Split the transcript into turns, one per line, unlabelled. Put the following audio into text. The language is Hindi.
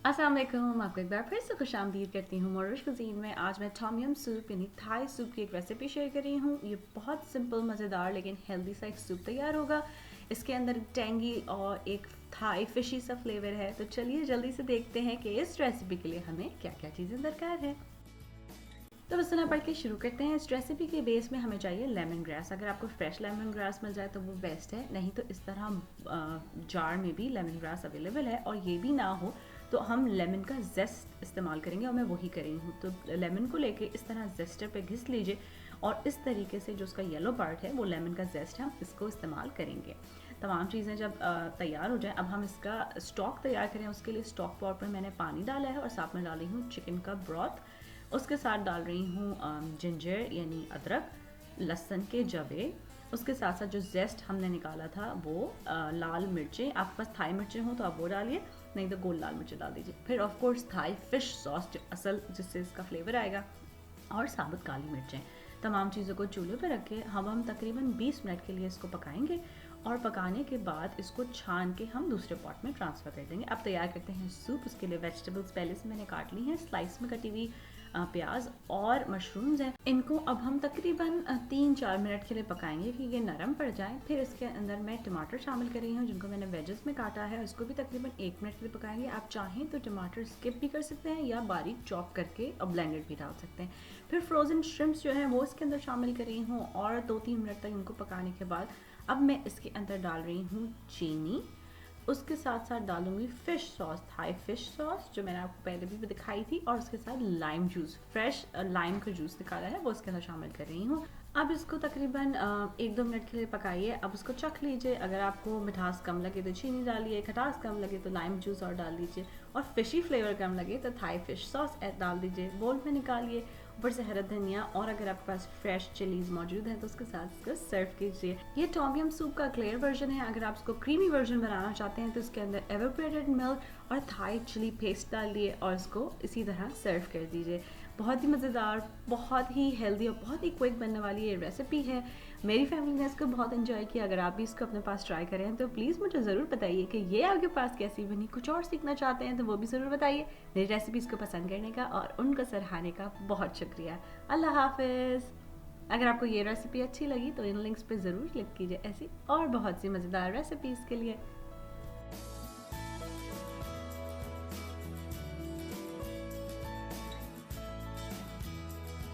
अस्सलाम वालेकुम, आपको एक बार फिर से खुशामदीद करती हूँ मोरिश कुज़ीन में। आज मैं टॉम यम सूप यानी थाई सूप की एक रेसिपी शेयर कर रही हूँ। ये बहुत सिंपल, मज़ेदार लेकिन हेल्दी सा एक सूप तैयार होगा। इसके अंदर टेंगी और एक थाई फिशी सा फ्लेवर है। तो चलिए जल्दी से देखते हैं कि इस रेसिपी के लिए हमें क्या क्या चीज़ें दरकार है। तो बस ना पढ़ के शुरू करते हैं। इस रेसिपी के बेस में हमें चाहिए लेमन ग्रास। अगर आपको फ्रेश लेमन ग्रास मिल जाए तो वो बेस्ट है, नहीं तो इस तरह जार में भी लेमन ग्रास अवेलेबल है। और ये भी ना हो तो हम लेमन का जेस्ट इस्तेमाल करेंगे और मैं वही कर रही हूँ। तो लेमन को लेके इस तरह जेस्टर पे घिस लीजिए और इस तरीके से जो उसका येलो पार्ट है वो लेमन का जेस्ट है, हम इसको इस्तेमाल करेंगे। तमाम चीज़ें जब तैयार हो जाए, अब हम इसका स्टॉक तैयार करें। उसके लिए स्टॉक पॉट पर मैंने पानी डाला है और साथ में डाली हूँ चिकन का ब्रॉथ। उसके साथ डाल रही हूँ जिंजर यानी अदरक, लहसुन के जवे। उसके साथ साथ जो जेस्ट हमने निकाला था वो लाल मिर्चें, आपके पास थाई मिर्चें हो तो आप वो डालिए, नहीं तो गोल लाल मिर्चें डाल दीजिए। फिर of course Thai fish sauce जो असल जिससे इसका फ्लेवर आएगा, और साबुत काली मिर्चें। तमाम चीज़ों को चूल्हे पर रख के हम तकरीबन 20 मिनट के लिए इसको पकाएंगे और पकाने के बाद इसको छान के हम दूसरे पॉट में ट्रांसफ़र कर देंगे। अब तैयार करते हैं सूप। उसके लिए वेजिटेबल्स पहले से मैंने काट ली हैं, स्लाइस में कटी हुई प्याज और मशरूम्स हैं। इनको अब हम तकरीबन 3-4 मिनट के लिए पकाएंगे कि ये नरम पड़ जाए। फिर इसके अंदर मैं टमाटर शामिल कर रही हूँ जिनको मैंने वेजेस में काटा है। इसको भी तकरीबन 1 मिनट के लिए पकाएंगे। आप चाहें तो टमाटर स्किप भी कर सकते हैं या बारीक चॉप करके और ब्लेंडेड भी डाल सकते हैं। फिर फ्रोज़न श्रिम्प्स जो है वो इसके अंदर शामिल कर रही हूँ और 2-3 मिनट तक इनको पकाने के बाद अब मैं इसके अंदर डाल रही हूँ चीनी। उसके साथ साथ डालूंगी fish sauce, Thai fish sauce जो मैंने आपको पहले भी दिखाई थी, और उसके साथ लाइम जूस, फ्रेश लाइम का जूस निकाला है वो इसके अंदर शामिल कर रही हूँ। अब इसको तकरीबन 1-2 मिनट के लिए पकाइए। अब उसको चख लीजिए, अगर आपको मिठास कम लगे तो चीनी डालिए, खटास कम लगे तो लाइम जूस और डाल दीजिए, और फिशी फ्लेवर कम लगे तो थाई फ़िश सॉस डाल दीजिए। बोल में निकालिए, ऊपर से हरा धनिया, और अगर आपके पास फ्रेश चिलीज मौजूद है तो उसके साथ इसको सर्व कीजिए। ये टॉम यम सूप का क्लियर वर्जन है। अगर आप इसको क्रीमी वर्जन बनाना चाहते हैं तो इसके अंदर एवेपोरेटेड मिल्क और थाई चिली पेस्ट डाल दिए और इसको इसी तरह सर्व कर दीजिए। बहुत ही मज़ेदार, बहुत ही हेल्दी और बहुत ही क्विक बनने वाली ये रेसिपी है। मेरी फैमिली ने इसको बहुत एंजॉय किया। अगर आप भी इसको अपने पास ट्राई करें तो प्लीज़ मुझे ज़रूर बताइए कि ये आपके पास कैसी बनी। कुछ और सीखना चाहते हैं तो वो भी ज़रूर बताइए। मेरी रेसिपीज़ को पसंद करने का और उनको सराहने का बहुत शुक्रिया। अल्लाह हाफिज़। अगर आपको ये रेसिपी अच्छी लगी तो इन लिंक्स पे ज़रूर क्लिक कीजिए ऐसी और बहुत सी मज़ेदार रेसिपीज़ के लिए।